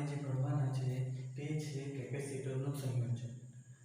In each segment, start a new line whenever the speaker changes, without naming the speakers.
જે ભણવાના છે તે છે કેપેસિટરનું સંયોજન।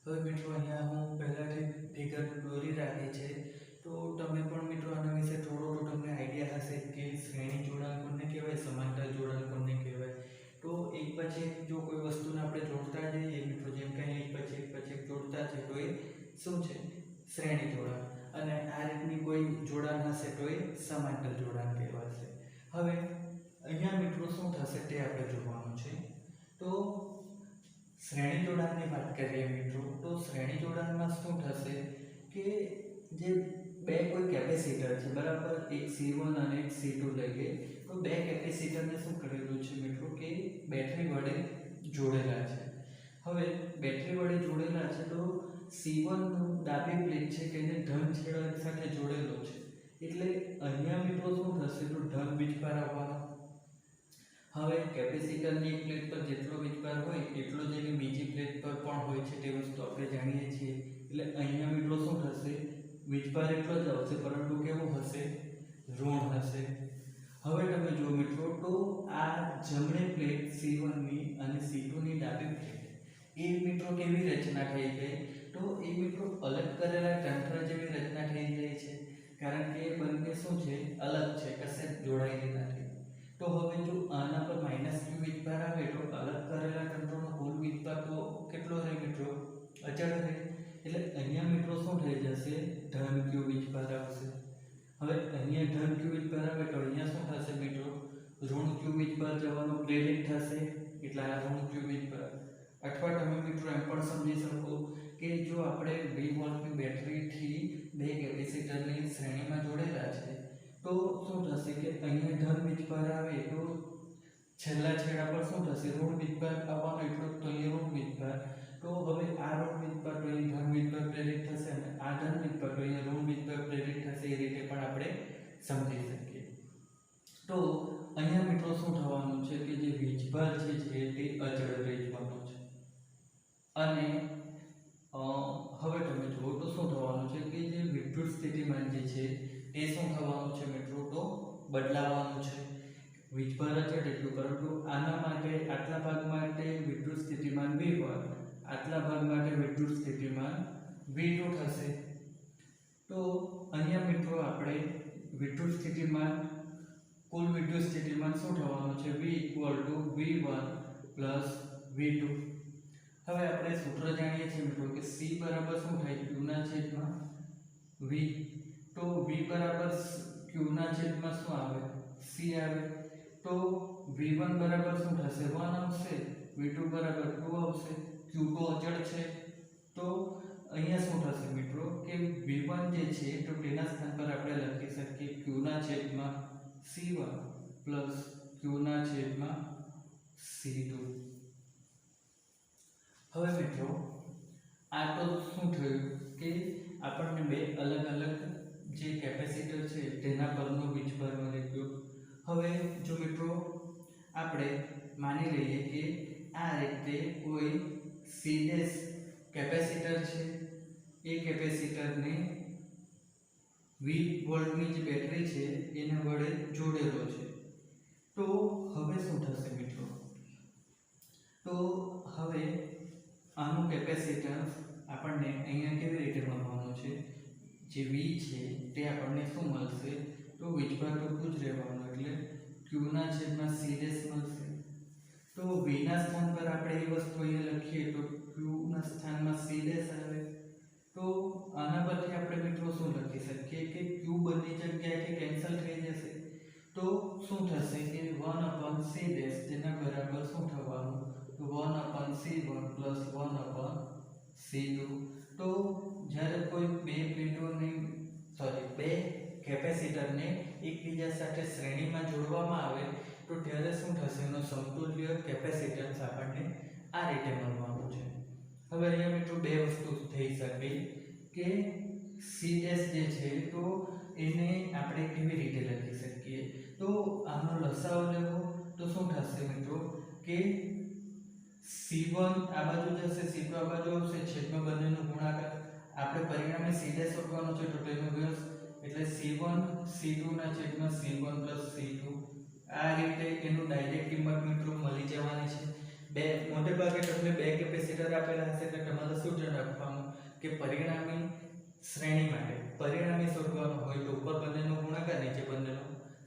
હવે મિત્રો અહીંયા હું પહેલાથી ફિગર દોરી રાખી છે, તો તમે પણ મિત્રો આના વિશે થોડો તો તમને આઈડિયા હશે કે શ્રેણી જોડાણ કોને કહેવાય, સમાંતર જોડાણ કોને કહેવાય। તો એક પછી એક જો કોઈ વસ્તુને આપણે જોડતા જઈએ મિત્રો, જેમ કે એક પછી એક જોડતા છે તો એ શું છે, શ્રેણી જોડાણ, અને આ રીતની કોઈ જોડાણ હશે તો એ સમાંતર જોડાણ કહેવાશે। હવે અહીંયા મિત્રો શું થશે તે આપણે જોવાનું છે। તો શ્રેણી જોડાણની વાત કરીએ મિત્રો, તો શ્રેણી જોડાણમાં શું થશે કે જે બે કોઈ કેપેસિટર છે બરાબર, એક C1 અને એક C2 લઈએ, તો બે કેપેસિટરને શું કરેલું છે મિત્રો કે બેટરી વડે જોડેલા છે। હવે બેટરી વડે જોડેલા છે તો C1 નું ડાબી પ્લેટ છે તેને ધન છેડા સાથે જોડેલો છે, એટલે અહીંયા મિત્રો શું થશે તો ધન વીજભાર આવવાનો। હવે કેપેસિટરની એક પ્લેટ પર જેટલો વીજભાર હોય એટલો જ એની બીજી પ્લેટ પર પણ હોય છે, તે વસ્તુ આપણે જાણીએ છીએ। એટલે અહીંયા મિત્રો શું થશે, વીજભાર એટલો જ આવશે પરંતુ કેવું હશે, ઋણ હશે। હવે તમે જુઓ મિત્રો, તો આ જમણી પ્લેટ C1 ની અને C2 ની ડાબી પ્લેટ એ મિત્રો કેવી રચના થઈ ગઈ, તો એ મિત્રો અલગ કરેલા તંત્ર જેવી રચના થઈ જાય છે, કારણ કે બંને શું છે, અલગ છે, કશે જોડાયેલી નથી। તો હવે જો આના પર -q વીજભાર આવે તો અલગ કરેલા તંત્રોનો કુલ વીજભાર તો કેટલો રહે મિત્રો, અચળ રહે। એટલે અહીંયા મિત્રો શું થઈ જશે, ધન q વીજભાર આવશે। હવે અહીંયા ધન q વીજભાર આવે તો અહીંયા શું થશે મિત્રો, ઋણ q વીજભાર જવાનો પ્રેરિત થશે, એટલે આ ઋણ q વીજભાર। અથવા તમે મિત્રો એમ પણ સમજી શકો કે જો આપણે 2 વોલ્ટની બેટરીથી બે કેપેસિટરની શ્રેણીમાં જોડેલા છે, તો શું થશે કે અહીંયા ધન વીજભાર આવે તો છેલ્લા છેડા પર શું થશે, ઋણ વીજભાર આવવાનો, એટલો તો અહીંયા ઋણ વીજભાર। તો હવે આ ઋણ વીજભાર તો અહીં ધન વીજભાર પ્રેરિત થશે અને આ ધન વીજભાર તો અહીંયા ઋણ વીજભાર પ્રેરિત થશે, એ રીતે પણ આપણે સમજી શકીએ। તો અહીંયા મિત્રો શું થવાનું છે કે જે વીજભાર છે તે અચળ રહી જવાનો છે, અને હવે તમે જુઓ તો શું થવાનું છે કે જે વિદ્યુત સ્થિતિમાન જે છે તે શું થવાનું છે મિત્રો, તો બદલાવાનું છે। વીજભાર અચળ એટલું, પરંતુ આના માટે આટલા ભાગ માટે વિદ્યુત સ્થિતિમાન V1, આટલા ભાગ માટે વિદ્યુત સ્થિતિમાન V2 થશે। તો અહીંયા મિત્રો આપણે વિદ્યુત સ્થિતિમાન, કુલ વિદ્યુત સ્થિતિમાન શું થવાનું છે, V = V1 + V2। હવે આપણે સૂત્ર જાણીએ છીએ મિત્રો કે C બરાબર શું થાય, Q ના છેદમાં V। તો V બરાબર Q ના છેદમાં શું આવે, C આવે। તો V1 બરાબર શું થશે, 1 આવશે, V2 બરાબર 2 આવશે। Q તો અચળ છે, તો અહીંયા શું થશે મિત્રો કે V1 જે છે તો તેના સ્થાન પર આપણે લખી શકીએ Q ના છેદમાં C1 + Q ના છેદમાં C2। હવે મિત્રો આ તો શું થયું કે આપણને બે અલગ અલગ જે કેપેસિટર છે તેના પરનો વીજભાર મળી ગયો। હવે જો મિત્રો આપણે માની લઈએ કે આ રીતે કોઈ સીરીઝ કેપેસિટર છે, એ કેપેસિટરને 20 વોલ્ટની જે બેટરી છે એને વડે જોડેલો છે, તો હવે શું થશે મિત્રો, તો હવે આનું કેપેસિટન્સ આપણને અહીંયા કેવી રીતે મળવાનું છે, જે V છે તે આપણને શું મળશે, તો વીજભાર તો જ રહેવાનો, એટલે Q ના છેદમાં C મળશે। તો V ના સ્થાન પર આપણે એ વસ્તુ અહીંયા લખીએ તો Q ના સ્થાનમાં C આવે। તો આના પરથી આપણે મિત્રો શું લખી શકીએ કે Q બની જગ્યાએથી કેન્સલ થઈ જશે, તો શું થશે કે 1/C તેના બરાબર શું થવાનું, તો 1/C1 + 1/C2। તો જ્યારે કોઈ બે કેપેસિટરને એકબીજા સાથે શ્રેણીમાં જોડવામાં આવે તો ત્યારે શું થશે, એનો સમતુલ્ય કેપેસિટન્સ આપણને આ રીતે મળવાનું છે। હવે અહીંયા મિત્રો બે વસ્તુ થઈ શકે કે C જે છે તો એને આપણે કેવી રીતે લખી શકીએ, તો આનો લસાઅ લેવો તો શું થશે મિત્રો કે C1 આ બાજુ જશે, C2 આ બાજુ આવશે, છેદમાં બંનેનો ગુણાકાર, આપણે પરિણામે C શોધવાનું છે તો તેનો વ્યસ્ત, એટલે C1 C2 ના છેદમાં C1 + C2। આ રીતે એનું ડાયરેક્ટ કિંમત મિત્રો મળી જવાની છે। બે મોટે ભાગે તમને બે કેપેસિટર આપેલા હશે એટલે તમારે શું ધ્યાન રાખવાનું કે પરિણામી શ્રેણી માટે પરિણામી શોધવાનું હોય તો ઉપર બંનેનો ગુણાકાર નીચે બંનેનો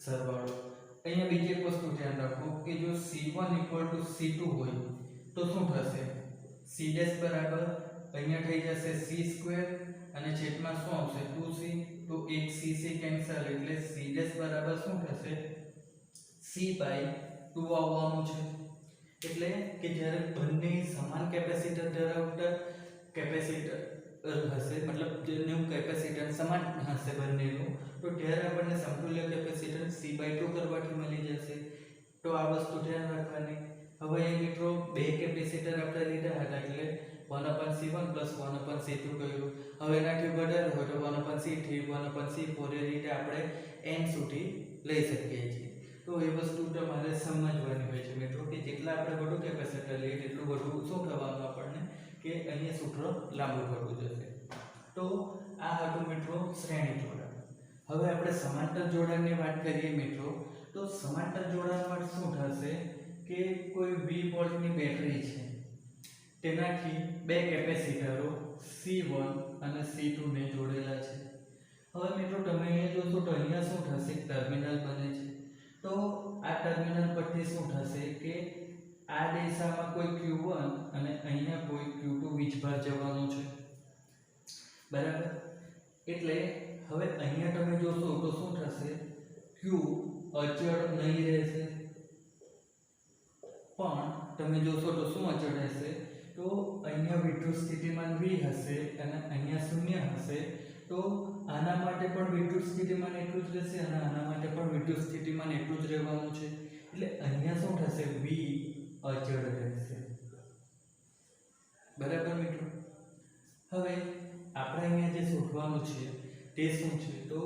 સરવાળો. અહીંયા બીજી એક વસ્તુ ધ્યાન રાખો કે જો C1 = C2 હોય તો શું થશે C' બરાબર અહીંયા થઈ જશે C² અને છેદમાં શું આવશે 2C. તો એક C કેન્સલ એટલે C' બરાબર શું થશે C/2 આવવાનું છે. એટલે કે જ્યારે બંને સમાન કેપેસિટર ધરાવતા કેપેસિટર હશે મતલબ જેનું કેપેસિટન્સ સમાન હશે બંનેનું તો ત્યારે આપણને સમતુલ્ય કેપેસિટન્સ C/2 કરવાથી મળી જશે. તો આ વસ્તુ ધ્યાન રાખવાની. હવે મિત્રો બે કેપેસિટર આપણે લીધા હતા એટલે 1/C1 + 1/C2 કર્યું. હવે એનાથી વધારે હોય તો 1/C3 1/C4 એ રીતે આપણે n સુધી લઈ શકીએ છીએ. તો એ વસ્તુ તમારે સમજવાની હોય છે મિત્રો કે જેટલા આપણે વધુ કેપેસિટર લઈએ એટલું વધુ શું થવાનું આપણને કે અહીંયા સૂત્ર લાંબુ થતું જશે. તો આ હતું મિત્રો શ્રેણી જોડાણ. હવે આપણે સમાંતર જોડાણની વાત કરીએ મિત્રો તો સમાંતર જોડાણમાં શું થશે કે કોઈ 20 વોલ્ટની બેટરી છે તેનાથી બે કેપેસિટરો C1 અને C2 ને જોડેલા છે. હવે મિત્રો તમે અહીંયા જોશો તો અહીંયા શું થશે ટર્મિનલ બને છે. તો આ ટર્મિનલ પરથી શું થશે કે આ દિશામાં કોઈ Q1 અને અહીંયા કોઈ Q2 વીજભાર જવાનું છે બરાબર. એટલે હવે અહીંયા તમે જોશો તો શું થશે Q અચળ નહીં રહેશે પણ તમે જોશો તો શું અચળ રહેશે તો અહીંયા વિદ્યુત સ્થિતિમાન V હશે અને અહીંયા શૂન્ય હશે. તો આના માટે પણ વિદ્યુત સ્થિતિમાન એટલું જ રહેશે અને આના માટે પણ વિદ્યુત સ્થિતિમાન એટલું જ રહેવાનું છે. એટલે અહીંયા શું થશે V અચળ રહેશે બરાબર મિત્રો. હવે આપણે અહીંયા જે શોધવાનું છે તે શું છે તો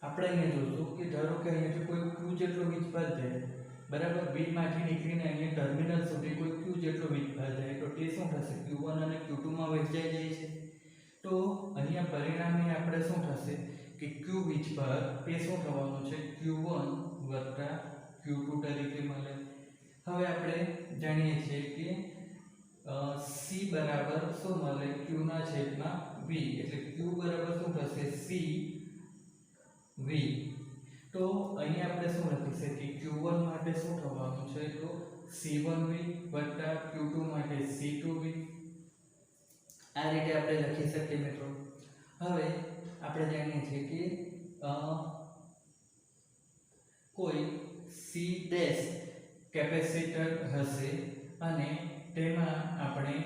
આપણે અહીંયા જોશું કે ધારો કે અહીંયાથી કોઈ Q જેટલો વીજભાર જાય બરાબર. B માંથી નીકળીને અહીંયા ટર્મિનલ સુધી કોઈ Q જેટલો વીજભાર જાય તો તે શું થશે Q1 અને Q2 માં વહેંચાઈ જાય છે. તો અહીંયા પરિણામે આપણે શું થશે કે Q વીજભાર તે શું થવાનું છે Q1 + Q2 તરીકે મળે. હવે આપણે જાણીએ છીએ કે C બરાબર શું મળે Q ના છેદમાં V એટલે Q બરાબર શું થશે CV. તો અહીંયા આપણે શું લખી શકીએ Q1 માટે શું થવાનું છે તો C1V + Q2 માટે C2V. આ રીતે આપણે લખી શકીએ મિત્રો. હવે આપણે જાણીએ છીએ કે કોઈ C' કેપેસિટર હશે અને તેમાં આપણે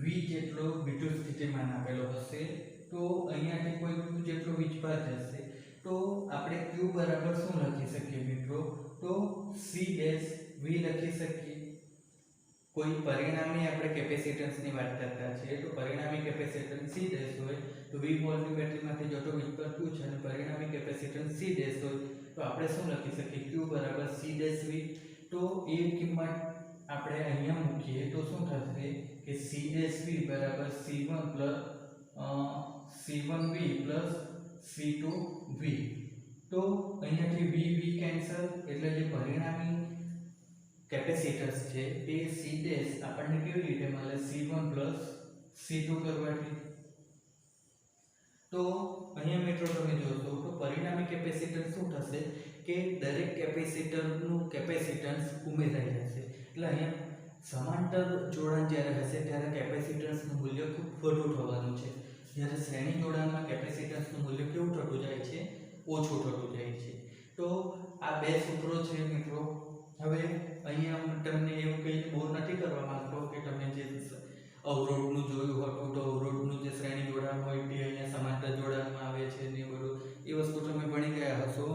V જેટલો વિદ્યુત સ્થિતિમાન આપેલો હશે. તો અહીંયાથી કોઈ Q જેટલો વીજભાર જશે તો આપણે Q બરાબર શું લખી શકીએ મિત્રો તો C' V લખી શકીએ. કોઈ પરિણામી આપણે કેપેસિટન્સની વાત કરતા છીએ તો પરિણામી કેપેસિટન્સ C' હોય તો 20 વોલ્ટની બેટરીમાંથી જતો વીજભાર Q છે અને પરિણામી કેપેસિટન્સ C' હોય તો આપણે શું લખી શકીએ Q બરાબર C'(V). તો એ કિંમત આપણે અહીંયા મૂકીએ તો શું થશે કે C'(V) બરાબર C1V + C2V. તો અહીંયાથી V કેન્સલ એટલે જે પરિણામી કેપેસિટન્સ છે તે C' આપણને કેવી રીતે મળે C1 + C2 કરવાથી. તો અહીંયા મિત્રો તમે જોશો તો પરિણામી કેપેસિટન્સ શું થશે કે દરેક કેપેસિટરનું કેપેસિટન્સ ઉમેરાઈ જશે. એટલે અહીંયા સમાંતર જોડાણ જ્યારે હશે ત્યારે કેપેસિટન્સનું મૂલ્ય ખૂબ વધુ થવાનું છે. જ્યારે શ્રેણી જોડાણમાં કેપેસિટન્સનું મૂલ્ય કેવું થતું જાય છે ઓછું થતું જાય છે. તો આ બે સૂત્રો છે મિત્રો. હવે અહીંયા હું તમને એવું કંઈ બોર નથી કરવા માંગતો કે તમે જે અવરોધનું જોયું હતું તો અવરોધનું જે શ્રેણી જોડાણ હોય તે અહીંયા સમાંતર જોડાણમાં આવે છે ને બધું એ વસ્તુ તમે ભણી ગયા હશો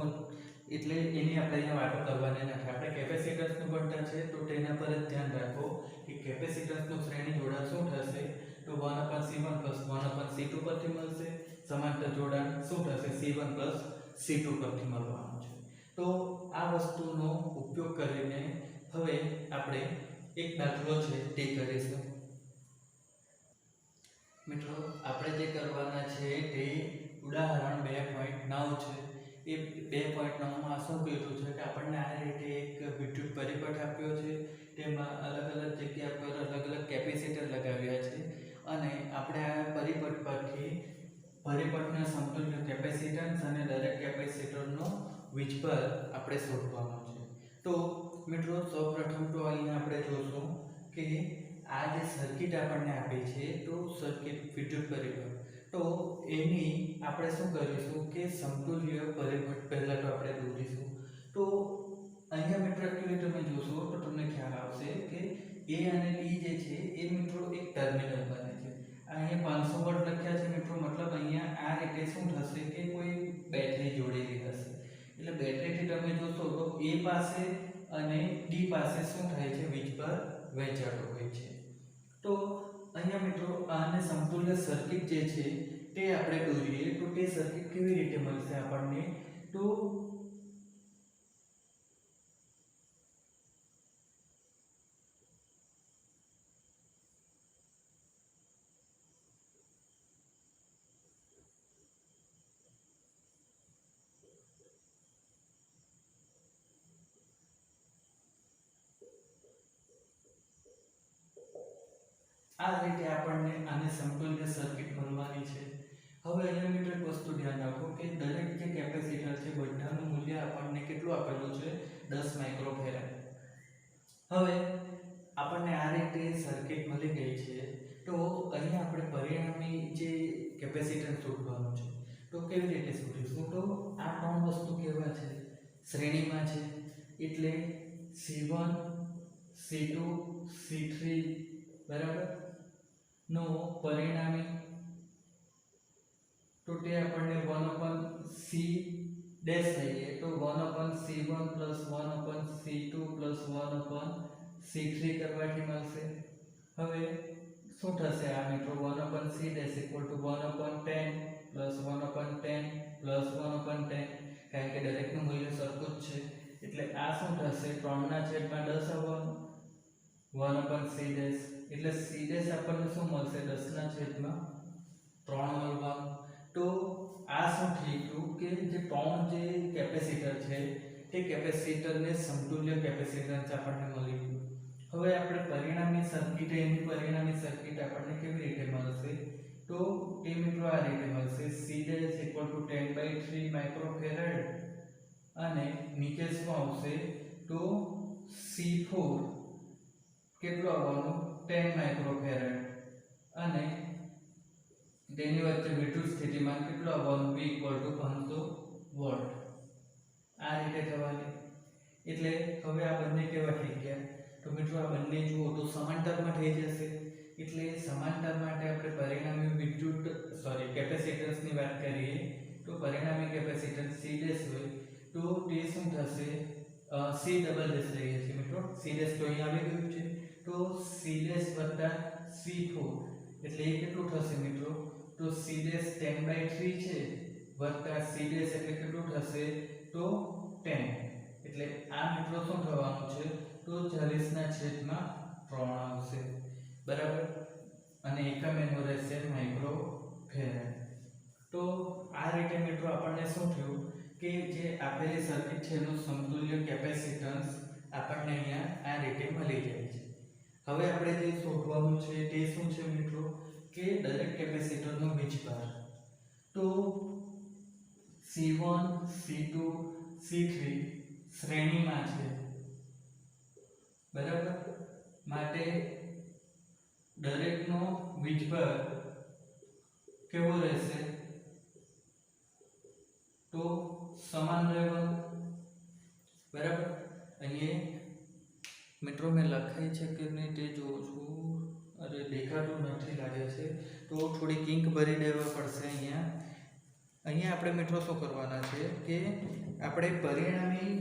એટલે એની આપણે અહીંયા વાતો કરવાની નથી. આપણે કેપેસિટન્સનું ભણતા છે તો તેના પર જ ધ્યાન રાખો કે કેપેસિટન્સનું શ્રેણી જોડાણ શું થશે તો 1/C1 + 1/C2 પરથી મળશે. સમાંતર જોડાણ શું થશે C1 + C2 પરથી મળવાનું છે. તો આ વસ્તુનો ઉપયોગ કરીને હવે આપણે એક દાખલો છે તે કરીશું. મિત્રો આપણે જે કરવાના છે તે ઉદાહરણ 2.9 છે. એ 2.9માં શું કીધું છે કે આપણને આ રીતે એક વિદ્યુત પરિપથ આપ્યો છે, તેમાં અલગ અલગ જગ્યા પર અલગ અલગ કેપેસિટર લગાવ્યા છે અને આપણે આ પરિપથ પરથી પરિપથના સમતુલ્ય કેપેસિટન્સ અને દરેક કેપેસિટરનો વીજભાર આપણે શોધવાનો છે. તો મિત્રો સૌપ્રથમ તો અહીંયા આપણે જોશું કે આ જે સર્કિટ આપણને આપી છે તો સર્કિટ વિદ્યુત પરિપથ, તો એની આપણે શું કરીશું કે સમતુલ્ય પરિપથ પહેલા તો આપણે દોરીશું. તો અહીંયા મિત્રો એકચ્યુઅલી તમે જોશો તો તમને ખ્યાલ આવશે કે એ અને ડી જે છે એ મિત્રો એક ટર્મિનલ બને છે. અહીંયા 500 વોલ્ટ લખ્યા છે મિત્રો, મતલબ અહીંયા આ રીતે શું થશે કે કોઈ બેટરી જોડેલી હશે. એટલે બેટરીથી તમે જોશો તો એ પાસે અને ડી પાસે શું થાય છે, વીજભાર વહેંચાતો હોય છે. તો અહીંયા મિત્રો આને સમતુલ્ય સર્કિટ જે છે તે આપણે દોરીએ તો તે સર્કિટ કેવી રીતે મળશે આપણને, તો આ રીતે આપણને આને સમતુલ્ય સર્કિટ મળવાની છે. હવે અહીંયા મિત્રો એક વસ્તુ ધ્યાન રાખો કે દરેક જે કેપેસિટર છે બધાનું મૂલ્ય આપણને કેટલું આપેલું છે, 10 માઇક્રોફેરાડ. હવે આપણને આ રીતે સર્કિટ મળી ગઈ છે, તો અહીંયા આપણે પરિણામી જે કેપેસિટન્સ શોધવાનું છે. તો કેવી રીતે શોધીશું, તો આ ત્રણ વસ્તુ કેવા છે, શ્રેણીમાં છે, એટલે C1 C2 C3 બરાબર નો પરિણામી, તો તે આપણને 1/C ડેશ લઈએ તો 1/C1 + 1/C2 + 1/C3 કરવાથી મળશે. હવે શું થશે આ મિત્રો, 1/C ડેશ = 1/10 + 1/10 + 1/10, કારણ કે દરેકનું મૂલ્ય સરખું જ છે એટલે આ શું થશે, 3/10 આવવાનું 1/C ડેશ, એટલે C ડેશ આપણને શું મળશે, 10/3 મળવાનું. તો આ શું થઈ ગયું કે જે ત્રણ જે કેપેસિટર છે તે કેપેસિટરને સમતુલ્ય કેપેસિટન્સ આપણને મળી ગયું. હવે આપણે પરિણામી સર્કિટ, એની પરિણામી સર્કિટ આપણને કેવી રીતે મળશે, તો એ મિત્રો આ રીતે મળશે, C ડેશ = 10/3 માઇક્રોફેરાડ અને નીચે શું આવશે, તો C4 કેટલું આવવાનું, 10 માઇક્રોફેરાડ અને તેની વચ્ચે વિદ્યુત સ્થિતિમાન કેટલું આવવાનું, V = 500 વોલ્ટ. આ રીતે થવાની. એટલે હવે આ બંને કેવા થઈ ગયા, તો મિત્રો આ બંને જુઓ તો સમાંતરમાં થઈ જશે. એટલે સમાંતર માટે આપણે પરિણામી વિદ્યુત કેપેસિટન્સની વાત કરીએ તો પરિણામી કેપેસિટન્સ C ડેશ હોય તો તે શું થશે, C ડબલ ડેશ લઈએ છીએ મિત્રો, C ડેશ તો અહીં આવી ગયું છે, તો C ડેશ + C4 એટલે એ કેટલું થશે મિત્રો, તો C ડેશ 10/3 છે વત્તા C ડેશ એટલે કેટલું થશે, તો 10, એટલે આ મિત્રો શું થવાનું છે, તો 40/3 આવશે બરાબર, અને એકમ એનો રહેશે માઇક્રોફેરાડ. તો આ રીતે મિત્રો આપણને શું થયું કે જે આપેલી સર્કિટ છે એનું સમતુલ્ય કેપેસિટન્સ આપણને અહીંયા આ રીતે મળી જાય છે. હવે આપણે જે શોધવાનું છે તે શું છે મિત્રો, કે દરેક કેપેસિટરનો વીજભાર. તો C1 C2 C3 શ્રેણીમાં છે બરાબર, માટે દરેકનો વીજભાર કેવો રહેશે, તો સમાન રહેવાનું બરાબર. અહીંયા મિત્રો મેં લખાઈ છે કે નહીં તે જોઉં છું, અરે દેખાતું નથી લાગે છે, તો થોડી ઇંક ભરી દેવા પડશે. અહીંયા આપણે મિત્રો શું કરવાના છે કે આપણે પરિણામી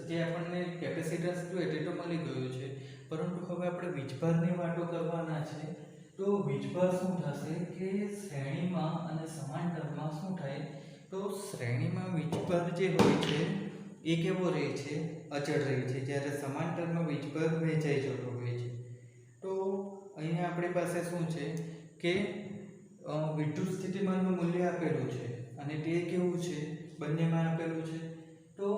જે આપણને કેપેસિટન્સ જોઈએ તે તો મળી ગયું છે, પરંતુ હવે આપણે વીજભારની વાતો કરવાના છે. તો વીજભાર શું થશે કે શ્રેણીમાં અને સમાંતરમાં શું થાય, તો શ્રેણીમાં વીજભાર જે હોય છે એ કેવો રહે છે, અચળ રહે છે, જ્યારે સમાંતરમાં વીજભાર વહેંચાઈ જતો હોય છે. તો અહીંયા આપણી પાસે શું છે કે વિદ્યુત સ્થિતિમાનનું મૂલ્ય આપેલું છે અને તે કેવું છે બંનેમાં આપેલું છે તો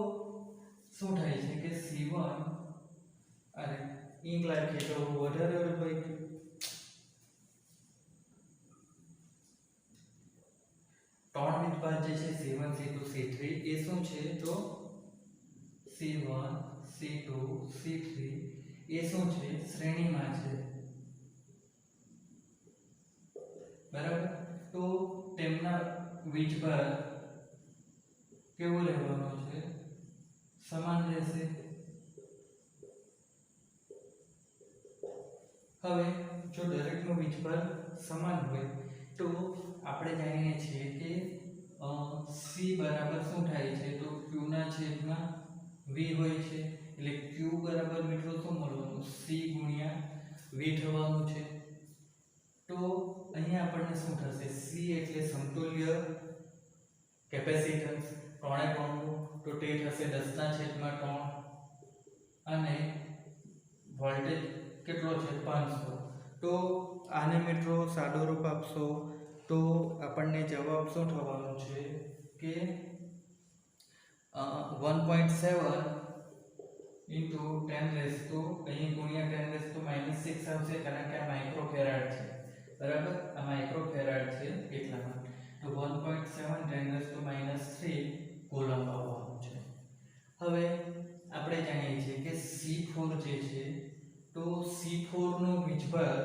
શું થાય છે કે C1 અરે ઇંક લાખીએ તો વધારે ભાઈ ત્રણ વિભાગ જે છે C1 C2 C3 એ શું છે તો C1 C2 C3 એ શું છે શ્રેણીમાં છે બરાબર તો તેમના વીજભાર કેવો લેવાનો છે સમાન રહેશે હવે જો દરેકનો વીજભાર સમાન હોય તો આપણે જાણીએ છીએ કે C બરાબર શું થાય છે તો Q ના છેદમાં V હોય છે એટલે Q બરાબર મિત્રો શું મળવાનું C ગુણ્યા V થવાનું છે તો અહીંયા આપણને શું થશે C એટલે સમતુલ્ય કેપેસિટન્સ 3.3 તો તે થશે 10/3 અને વોલ્ટેજ કેટલો છે 500 તો આને મિત્રો સાદો રૂપ આપશો તો આપણને જવાબ શું થવાનો છે કે 1.7 into 10 raised to અહીં ગુણ્યા 10 raised to -6 આવશે કારણ કે આ માઇક્રોફેરાડ છે બરાબર આ માઇક્રોફેરાડ છે એટલામાં તો 1.7 10 raised to -3 કુલમ આવવાનું છે હવે આપણે જાણીએ છીએ કે C4 જે છે તો C4 નો વીજભાર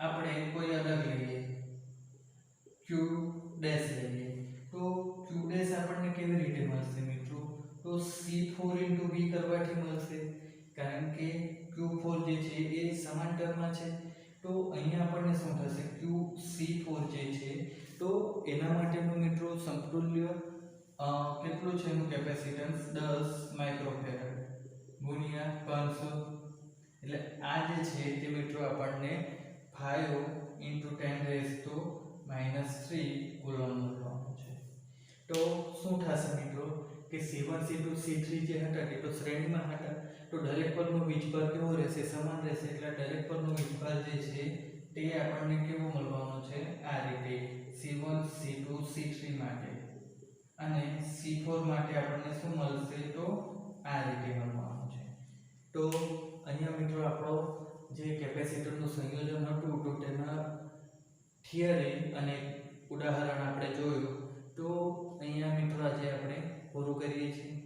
આપણે કોઈ અલગ લઈએ Q ડેશ લઈએ તો Q ડેશ આપણને કેવી રીતે મળશે મિત્રો તો C4 * V કરવાથી મળશે કારણ કે Q4 જે છે એ સમાંતરમાં છે તો અહીંયા આપણને શું થશે Q C4 જે છે તો એના માટેનું મિત્રો સમતુલ્ય કેટલું છે એનું કેપેસિટન્સ 10 માઇક્રોફેરાડ ગુણ્યા 500 એટલે આ જે છે તે મિત્રો આપણને 5 * 10⁻³ કુલમ મળવાનું છે તો શું થશે મિત્રો કે C1 C2 C3 જે હતા તે તો શ્રેણીમાં હતા તો દરેક પરનો વીજભાર કેવો રહેશે સમાન રહેશે એટલે દરેક પરનો વીજભાર જે છે તે આપણને કેવો મળવાનો છે આ રીતે C1 C2 C3 માટે અને C4 માટે આપણને શું મળશે તો આ રીતે મળવાનું છે તો અહીંયા મિત્રો આપણો જે કેપેસિટરનું સંયોજન હતું તો તેમાં થિયરી અને ઉદાહરણ આપણે જોયું તો અહીંયા મિત્રો આજે આપણે પૂરું કરીએ છીએ